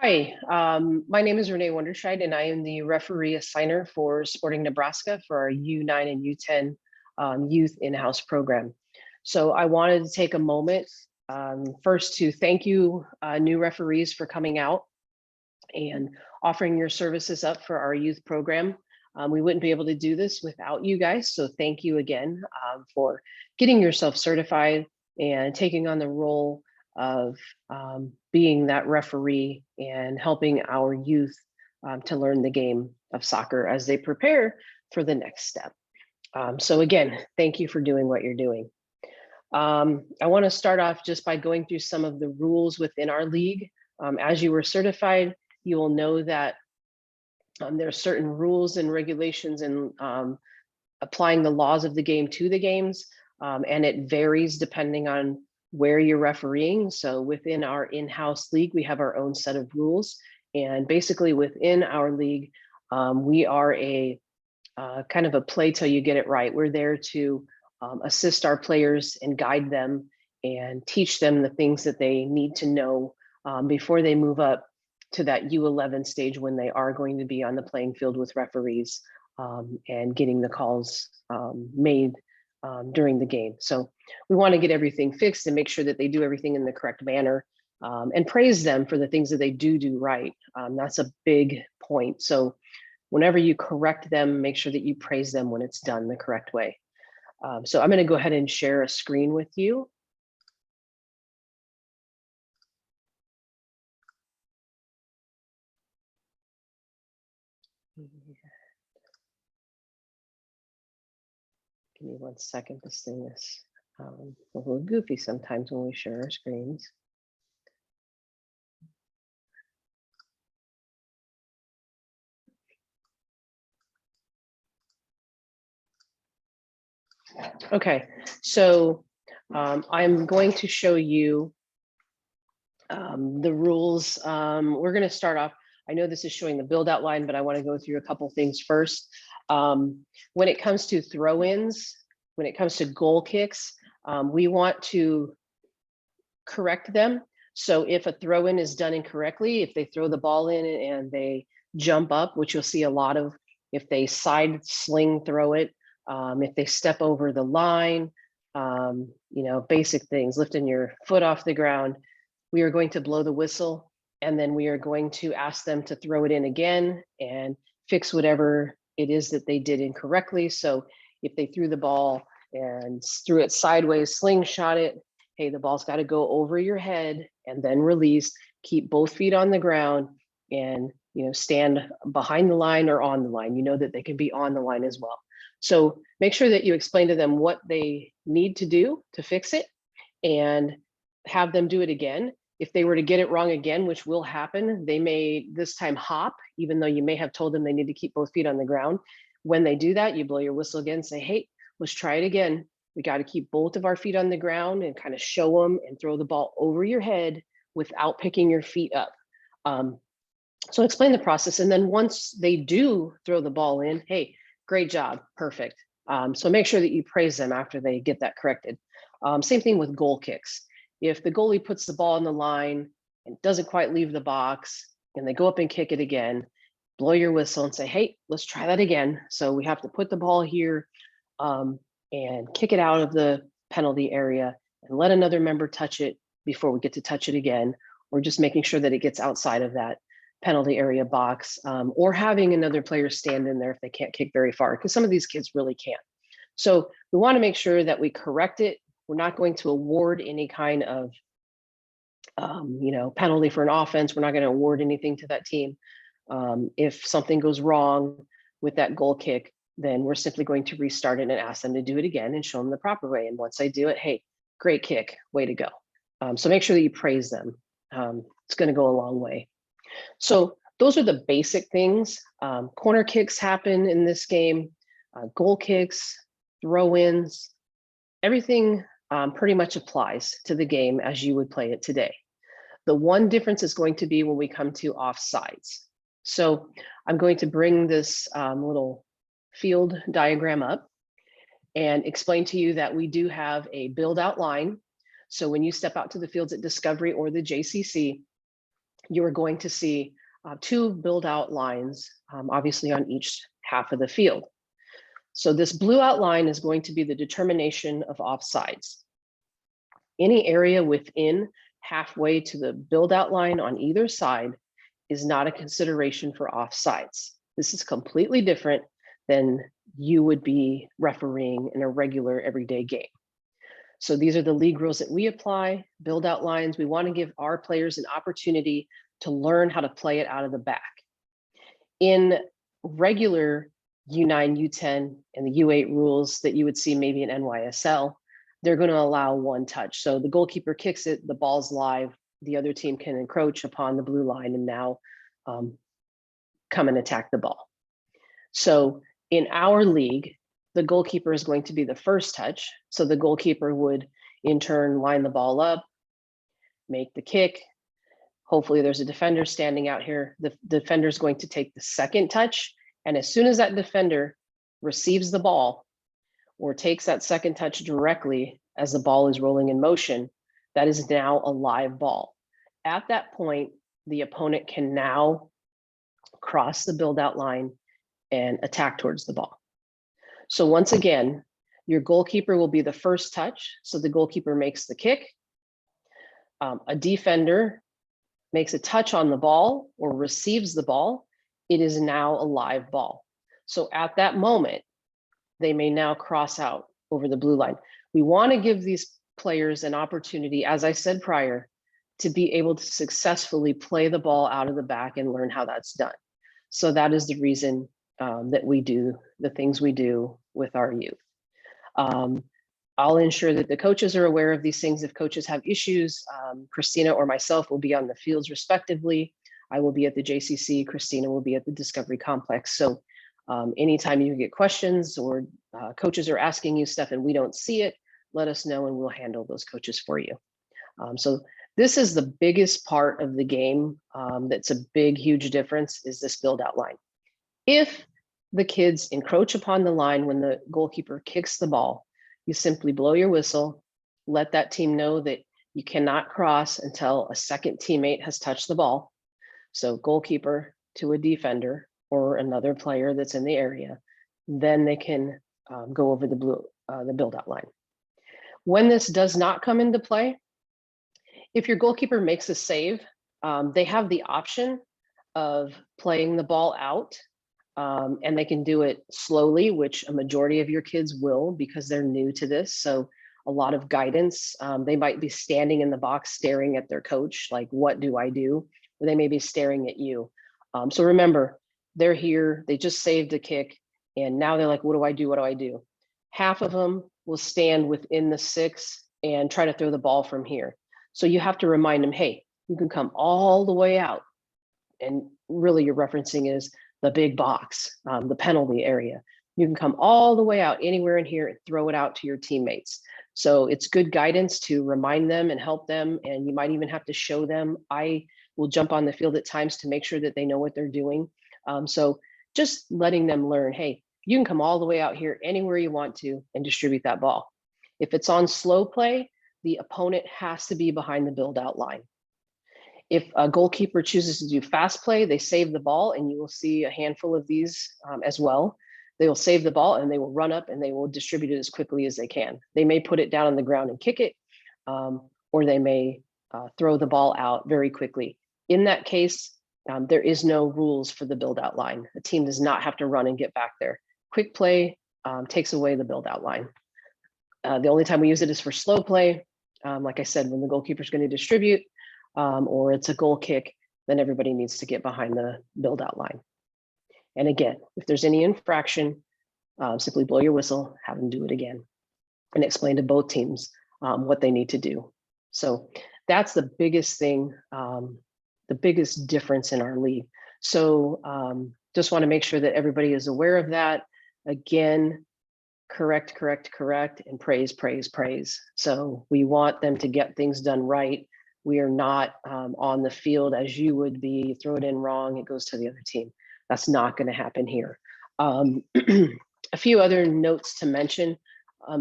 Hi, my name is Renee Wonderscheid, and I am the referee assigner for Sporting Nebraska for our U9 and U10 youth in-house program. So I wanted to take a moment first to thank you new referees for coming out and offering your services up for our youth program. We wouldn't be able to do this without you guys, so thank you again for getting yourself certified and taking on the role of being that referee and helping our youth to learn the game of soccer as they prepare for the next step. So again, thank you for doing what you're doing. I want to start off just by going through some of the rules within our league. As you were certified, you will know that there are certain rules and regulations and applying the laws of the game to the games, and it varies depending on where you're refereeing. So within our in-house league, we have our own set of rules. And basically within our league, we are a kind of a play till you get it right. We're there to assist our players and guide them and teach them the things that they need to know before they move up to that U11 stage when they are going to be on the playing field with referees and getting the calls made during the game. So we want to get everything fixed and make sure that they do everything in the correct manner and praise them for the things that they do right. That's a big point. So whenever you correct them, make sure that you praise them when it's done the correct way. So I'm going to go ahead and share a screen with you. Give me 1 second. This thing is a little goofy sometimes when we share our screens. Okay, so I'm going to show you the rules. We're going to start off. I know this is showing the build outline, but I want to go through a couple things first. When it comes to throw-ins, when it comes to goal kicks, we want to correct them. So if a throw-in is done incorrectly, if they throw the ball in and they jump up, which you'll see a lot of, if they side sling throw it, if they step over the line, basic things, lifting your foot off the ground, we are going to blow the whistle, and then we are going to ask them to throw it in again and fix whatever it is that they did incorrectly. So if they threw the ball and threw it sideways, slingshot it, hey, the ball's got to go over your head and then release, keep both feet on the ground, and stand behind the line or on the line. You know that they can be on the line as well. So make sure that you explain to them what they need to do to fix it and have them do it again. If they were to get it wrong again, which will happen, they may this time hop, even though you may have told them they need to keep both feet on the ground. When they do that, you blow your whistle again, say, hey, let's try it again. We got to keep both of our feet on the ground and kind of show them and throw the ball over your head without picking your feet up. So explain the process. And then once they do throw the ball in, hey, great job, perfect. So make sure that you praise them after they get that corrected. Same thing with goal kicks. If the goalie puts the ball in the line and doesn't quite leave the box and they go up and kick it again, blow your whistle and say, hey, let's try that again. So we have to put the ball here and kick it out of the penalty area and let another member touch it before we get to touch it again, or just making sure that it gets outside of that penalty area box, or having another player stand in there if they can't kick very far, because some of these kids really can't. So we want to make sure that we correct it. We're not going to award any kind of penalty for an offense. We're not going to award anything to that team. If something goes wrong with that goal kick, then we're simply going to restart it and ask them to do it again and show them the proper way. And once they do it, hey, great kick, way to go. So make sure that you praise them. It's going to go a long way. So those are the basic things. Corner kicks happen in this game, goal kicks, throw-ins, everything pretty much applies to the game as you would play it today. The one difference is going to be when we come to offsides. So I'm going to bring this little field diagram up and explain to you that we do have a build out line. So when you step out to the fields at Discovery or the JCC, you are going to see two build out lines, obviously on each half of the field. So this blue outline is going to be the determination of offsides. Any area within halfway to the build out line on either side is not a consideration for offsides. This is completely different than you would be refereeing in a regular everyday game. So these are the league rules that we apply, build out lines. We want to give our players an opportunity to learn how to play it out of the back. In regular U9, U10, and the U8 rules that you would see maybe in NYSL, they're going to allow one touch. So the goalkeeper kicks it, the ball's live, the other team can encroach upon the blue line and now come and attack the ball. So in our league, the goalkeeper is going to be the first touch. So the goalkeeper would in turn line the ball up, make the kick. Hopefully there's a defender standing out here. The defender is going to take the second touch. And as soon as that defender receives the ball or takes that second touch directly as the ball is rolling in motion, that is now a live ball. At that point, the opponent can now cross the build out line and attack towards the ball. So once again, your goalkeeper will be the first touch. So the goalkeeper makes the kick. A defender makes a touch on the ball or receives the ball. It is now a live ball. So at that moment, they may now cross out over the blue line. We want to give these players an opportunity, as I said prior, to be able to successfully play the ball out of the back and learn how that's done. So that is the reason that we do the things we do with our youth. I'll ensure that the coaches are aware of these things. If coaches have issues, Christina or myself will be on the fields respectively. I will be at the JCC, Christina will be at the Discovery Complex. So anytime you get questions or coaches are asking you stuff and we don't see it, let us know and we'll handle those coaches for you. So this is the biggest part of the game. That's a big, huge difference is this build out line. If the kids encroach upon the line when the goalkeeper kicks the ball, you simply blow your whistle, let that team know that you cannot cross until a second teammate has touched the ball. So goalkeeper to a defender or another player that's in the area, then they can go over the build out line. When this does not come into play, if your goalkeeper makes a save, they have the option of playing the ball out. And they can do it slowly, which a majority of your kids will because they're new to this. So a lot of guidance. They might be standing in the box staring at their coach, like, what do I do? Or they may be staring at you. So remember, they're here, they just saved a kick, and now they're like, what do I do? What do I do? Half of them will stand within the 6 and try to throw the ball from here. So you have to remind them, hey, you can come all the way out. And really you're referencing is the big box, the penalty area. You can come all the way out anywhere in here and throw it out to your teammates. So it's good guidance to remind them and help them. And you might even have to show them. I will jump on the field at times to make sure that they know what they're doing. So just letting them learn, hey, you can come all the way out here anywhere you want to and distribute that ball. If it's on slow play, the opponent has to be behind the build out line. If a goalkeeper chooses to do fast play, they save the ball, and you will see a handful of these as well. They will save the ball and they will run up and they will distribute it as quickly as they can. They may put it down on the ground and kick it, or they may throw the ball out very quickly. In that case, there is no rules for the build out line. The team does not have to run and get back there. Quick play takes away the build out line. The only time we use it is for slow play. Like I said, when the goalkeeper is going to distribute, or it's a goal kick, then everybody needs to get behind the build out line. And again, if there's any infraction, simply blow your whistle, have them do it again, and explain to both teams what they need to do. So that's the biggest thing, the biggest difference in our league. So just want to make sure that everybody is aware of that. Again, correct, and praise. So we want them to get things done right. We are not on the field as you would be, throw it in wrong, it goes to the other team. That's not going to happen here. A few other notes to mention.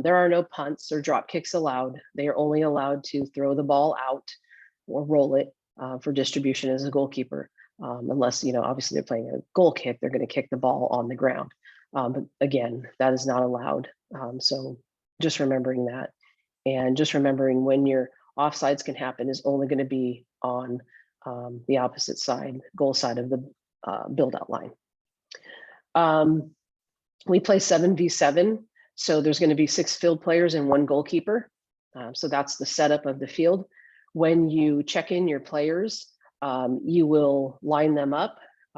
There are no punts or drop kicks allowed. They are only allowed to throw the ball out or roll it. for distribution as a goalkeeper, unless, obviously they're playing a goal kick, they're going to kick the ball on the ground. But again, that is not allowed. So just remembering that, and just remembering when your offsides can happen is only going to be on the opposite side, goal side of the build out line. We play 7v7, so there's going to be 6 field players and 1 goalkeeper. So that's the setup of the field. When you check in your players, you will line them up.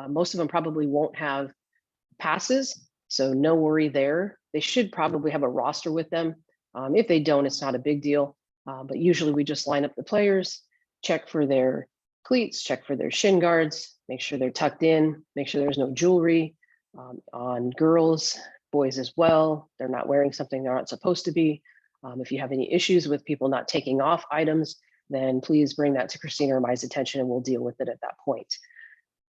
Most of them probably won't have passes, so no worry there. They should probably have a roster with them. If they don't, it's not a big deal. But usually we just line up the players, check for their cleats, check for their shin guards, make sure they're tucked in, make sure there's no jewelry on girls, boys as well. They're not wearing something they're not supposed to be. If you have any issues with people not taking off items, then please bring that to Christina or my attention and we'll deal with it at that point.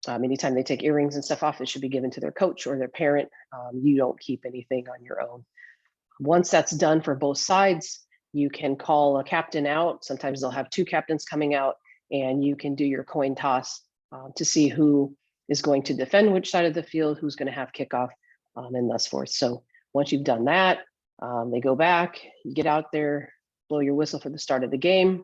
Anytime they take earrings and stuff off, it should be given to their coach or their parent. You don't keep anything on your own. Once that's done for both sides, you can call a captain out. Sometimes they'll have 2 captains coming out and you can do your coin toss to see who is going to defend which side of the field, who's going to have kickoff, and thus forth. So once you've done that, they go back, you get out there, blow your whistle for the start of the game,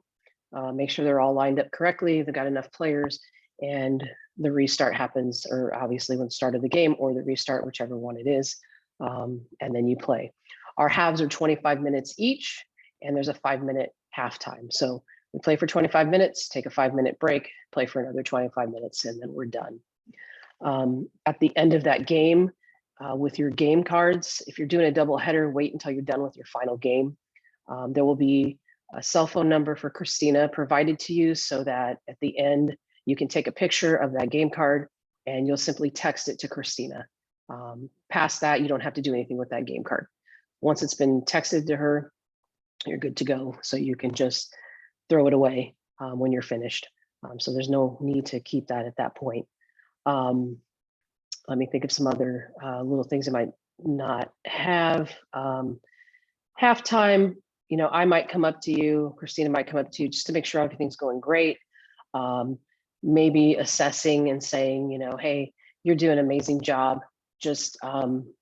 make sure they're all lined up correctly, they've got enough players, and the restart happens, or obviously when the start of the game or the restart, whichever one it is, and then you play. Our halves are 25 minutes each, and there's a 5-minute halftime. So we play for 25 minutes, take a 5-minute break, play for another 25 minutes, and then we're done. At the end of that game, with your game cards, if you're doing a double header, wait until you're done with your final game. There will be a cell phone number for Christina provided to you so that at the end, you can take a picture of that game card and you'll simply text it to Christina. Past that, you don't have to do anything with that game card. Once it's been texted to her, you're good to go. So you can just throw it away when you're finished. So there's no need to keep that at that point. Let me think of some other little things I might not have. Halftime, I might come up to you, Christina might come up to you just to make sure everything's going great. Maybe assessing and saying, hey, you're doing an amazing job. Just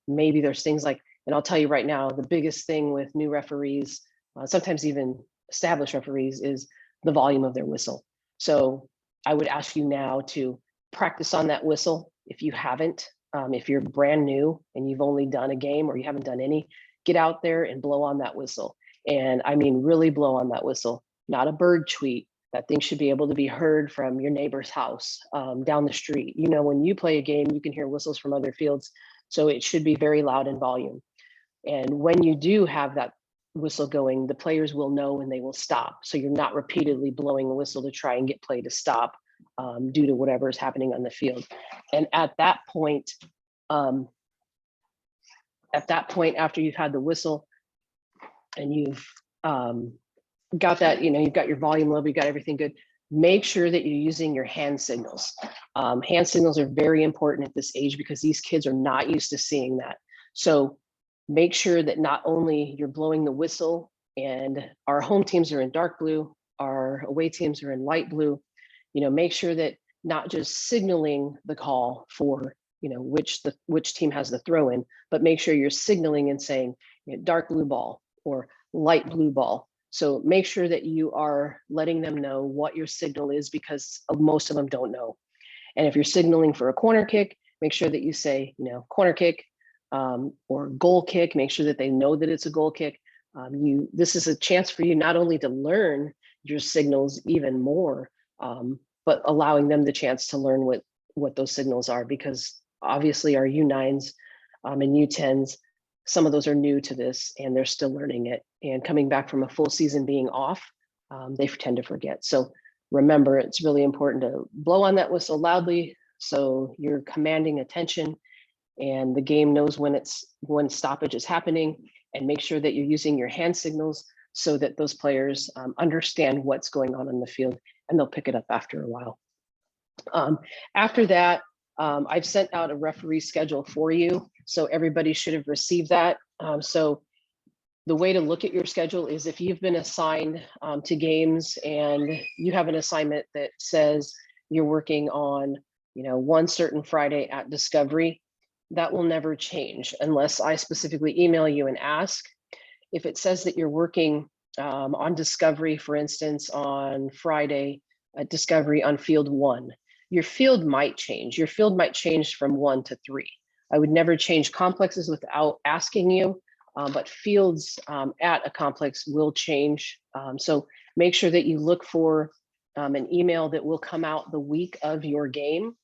maybe there's things like, and I'll tell you right now, the biggest thing with new referees, sometimes even established referees, is the volume of their whistle. So I would ask you now to practice on that whistle. If you haven't, if you're brand new and you've only done a game or you haven't done any, get out there and blow on that whistle. And I mean, really blow on that whistle, not a bird tweet. That thing should be able to be heard from your neighbor's house, down the street. When you play a game, you can hear whistles from other fields. So it should be very loud in volume. And when you do have that whistle going, the players will know and they will stop. So you're not repeatedly blowing a whistle to try and get play to stop due to whatever is happening on the field. And at that point, after you've had the whistle and you've got that, you've got your volume level, you got everything good, make sure that you're using your hand signals. Hand signals are very important at this age because these kids are not used to seeing that. So make sure that not only you're blowing the whistle, and our home teams are in dark blue, our away teams are in light blue, make sure that not just signaling the call for, which team has the throw in, but make sure you're signaling and saying, dark blue ball or light blue ball. So make sure that you are letting them know what your signal is, because most of them don't know. And if you're signaling for a corner kick, make sure that you say, corner kick or goal kick. Make sure that they know that it's a goal kick. This is a chance for you not only to learn your signals even more, but allowing them the chance to learn what those signals are, because obviously our U9s and U10s, some of those are new to this and they're still learning it. And coming back from a full season being off, they tend to forget. So remember, it's really important to blow on that whistle loudly so you're commanding attention and the game knows when stoppage is happening, and make sure that you're using your hand signals so that those players understand what's going on in the field, and they'll pick it up after a while. After that, I've sent out a referee schedule for you, so everybody should have received that. So the way to look at your schedule is if you've been assigned to games and you have an assignment that says you're working on, one certain Friday at Discovery, that will never change unless I specifically email you and ask. If it says that you're working on Discovery, for instance, on Friday at Discovery on field 1, your field might change. Your field might change from 1 to 3. I would never change complexes without asking you, but fields at a complex will change. So make sure that you look for an email that will come out the week of your game.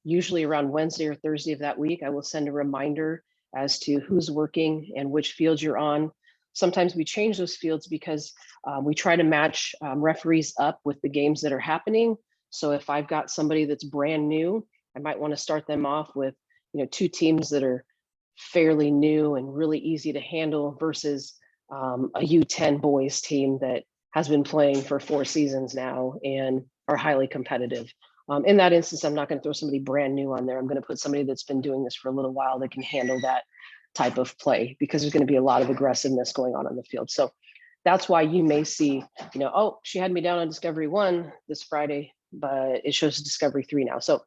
Usually around Wednesday or Thursday of that week, I will send a reminder as to who's working and which fields you're on. Sometimes we change those fields because we try to match referees up with the games that are happening. So if I've got somebody that's brand new, I might want to start them off with, 2 teams that are fairly new and really easy to handle versus a U10 boys team that has been playing for 4 seasons now and are highly competitive. In that instance, I'm not going to throw somebody brand new on there. I'm going to put somebody that's been doing this for a little while that can handle that type of play, because there's going to be a lot of aggressiveness going on the field. So that's why you may see, oh, she had me down on Discovery 1 this Friday, but it shows Discovery 3 now. So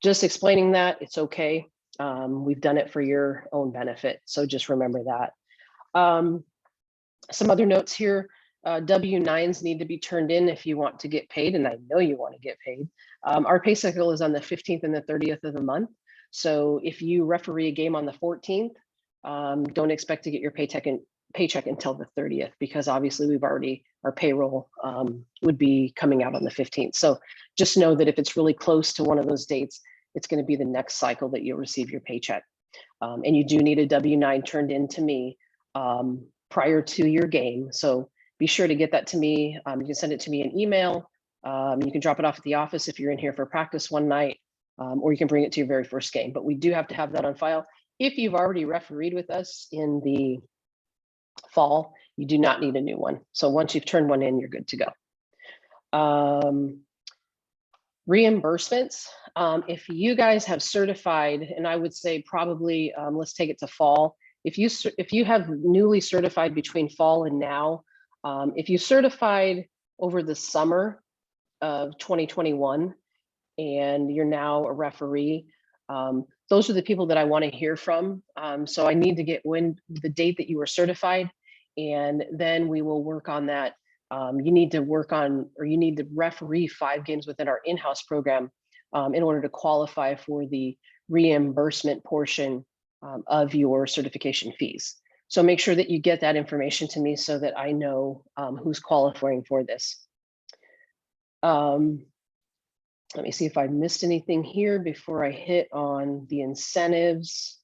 just explaining that, it's okay. We've done it for your own benefit. So just remember that. Some other notes here. W-9s need to be turned in if you want to get paid, and I know you want to get paid. Our pay cycle is on the 15th and the 30th of the month. So if you referee a game on the 14th, don't expect to get your paycheck until the 30th, because obviously our payroll would be coming out on the 15th. So just know that if it's really close to one of those dates, it's going to be the next cycle that you'll receive your paycheck. And you do need a W-9 turned in to me prior to your game. So be sure to get that to me. You can send it to me in email. You can drop it off at the office if you're in here for practice one night, or you can bring it to your very first game. But we do have to have that on file. If you've already refereed with us in the fall, you do not need a new one. So once you've turned one in, you're good to go. Reimbursements. If you guys have certified, and I would say probably, let's take it to fall. If you have newly certified between fall and now, if you certified over the summer of 2021 and you're now a referee, those are the people that I want to hear from. So I need to get the date that you were certified, and then we will work on that. You need to referee 5 games within our in-house program in order to qualify for the reimbursement portion of your certification fees. So make sure that you get that information to me so that I know who's qualifying for this. Let me see if I missed anything here before I hit on the incentives.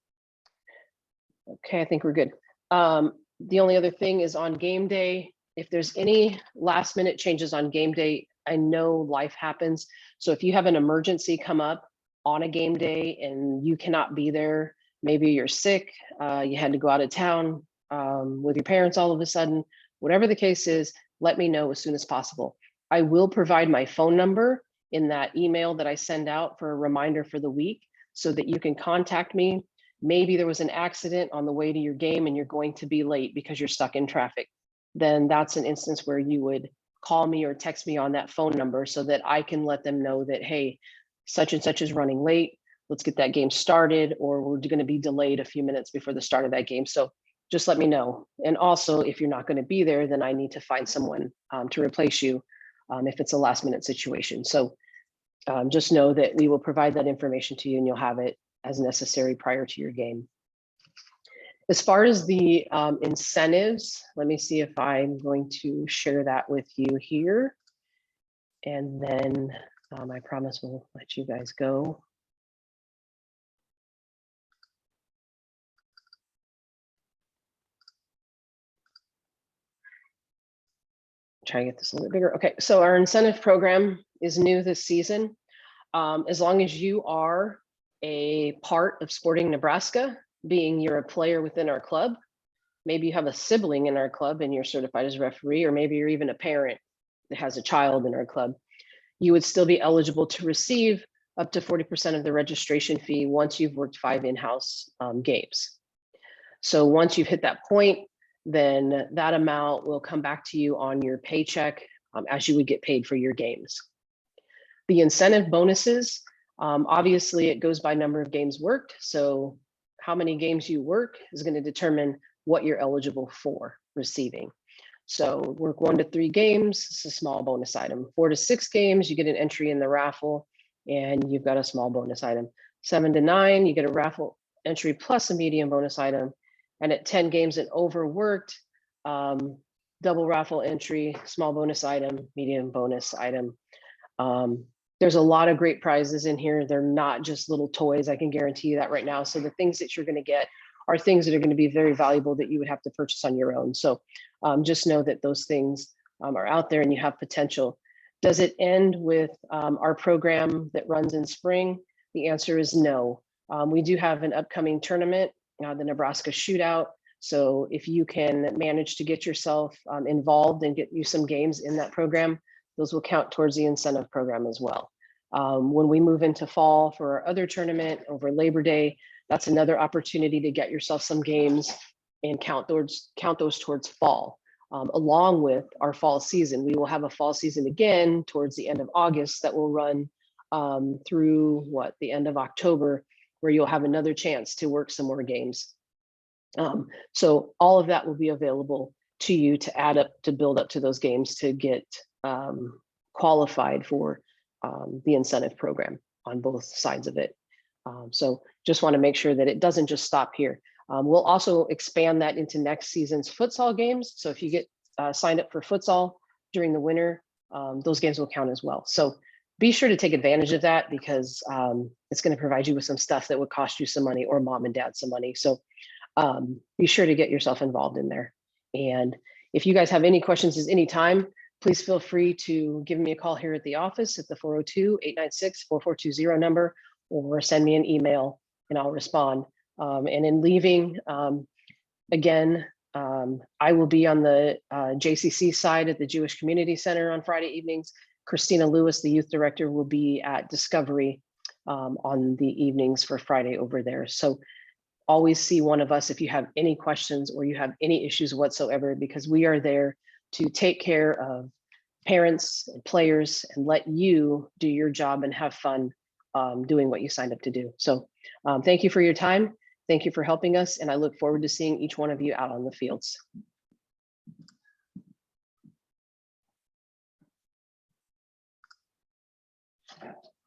Okay, I think we're good. The only other thing is on game day, if there's any last minute changes on game day, I know life happens. So if you have an emergency come up on a game day and you cannot be there, maybe you're sick, you had to go out of town with your parents all of a sudden, whatever the case is, let me know as soon as possible. I will provide my phone number in that email that I send out for a reminder for the week so that you can contact me. Maybe there was an accident on the way to your game and you're going to be late because you're stuck in traffic. Then that's an instance where you would call me or text me on that phone number so that I can let them know that, hey, such and such is running late. Let's get that game started, or we're going to be delayed a few minutes before the start of that game. So just let me know. And also, if you're not going to be there, then I need to find someone to replace you if it's a last minute situation. So just know that we will provide that information to you and you'll have it as necessary prior to your game. As far as the incentives, let me see if I'm going to share that with you here. And then I promise we'll let you guys go. Try to get this a little bit bigger. Okay, so our incentive program is new this season. As long as you are a part of Sporting Nebraska, being you're a player within our club, maybe you have a sibling in our club and you're certified as a referee, or maybe you're even a parent that has a child in our club, you would still be eligible to receive up to 40% of the registration fee once you've worked 5 in-house games. So once you've hit that point, then that amount will come back to you on your paycheck as you would get paid for your games. The incentive bonuses, obviously it goes by number of games worked. So how many games you work is going to determine what you're eligible for receiving. So work 1 to 3 games, it's a small bonus item. 4 to 6 games, you get an entry in the raffle and you've got a small bonus item. 7 to 9, you get a raffle entry plus a medium bonus item. And at 10 games and overworked, double raffle entry, small bonus item, medium bonus item. There's a lot of great prizes in here. They're not just little toys, I can guarantee you that right now. So the things that you're going to get are things that are going to be very valuable that you would have to purchase on your own. So just know that those things are out there and you have potential. Does it end with our program that runs in spring? The answer is no. We do have an upcoming tournament, the Nebraska Shootout. So if you can manage to get yourself involved and get you some games in that program, those will count towards the incentive program as well. When we move into fall for our other tournament over Labor Day, that's another opportunity to get yourself some games and count those towards fall. Along with our fall season, we will have a fall season again towards the end of August that will run through the end of October, where you'll have another chance to work some more games. So all of that will be available to you to add up, to build up to those games to get qualified for the incentive program on both sides of it. So just want to make sure that it doesn't just stop here. We'll also expand that into next season's futsal games. So if you get signed up for futsal during the winter, those games will count as well. So be sure to take advantage of that, because it's going to provide you with some stuff that would cost you some money, or mom and dad some money. So be sure to get yourself involved in there. And if you guys have any questions at any time, please feel free to give me a call here at the office at the 402-896-4420 number, or send me an email and I'll respond. And in leaving, again, I will be on the JCC side at the Jewish Community Center on Friday evenings. Christina Lewis, the youth director, will be at Discovery on the evenings for Friday over there. So always see one of us if you have any questions or you have any issues whatsoever, because we are there to take care of parents and players and let you do your job and have fun doing what you signed up to do. So thank you for your time. Thank you for helping us. And I look forward to seeing each one of you out on the fields.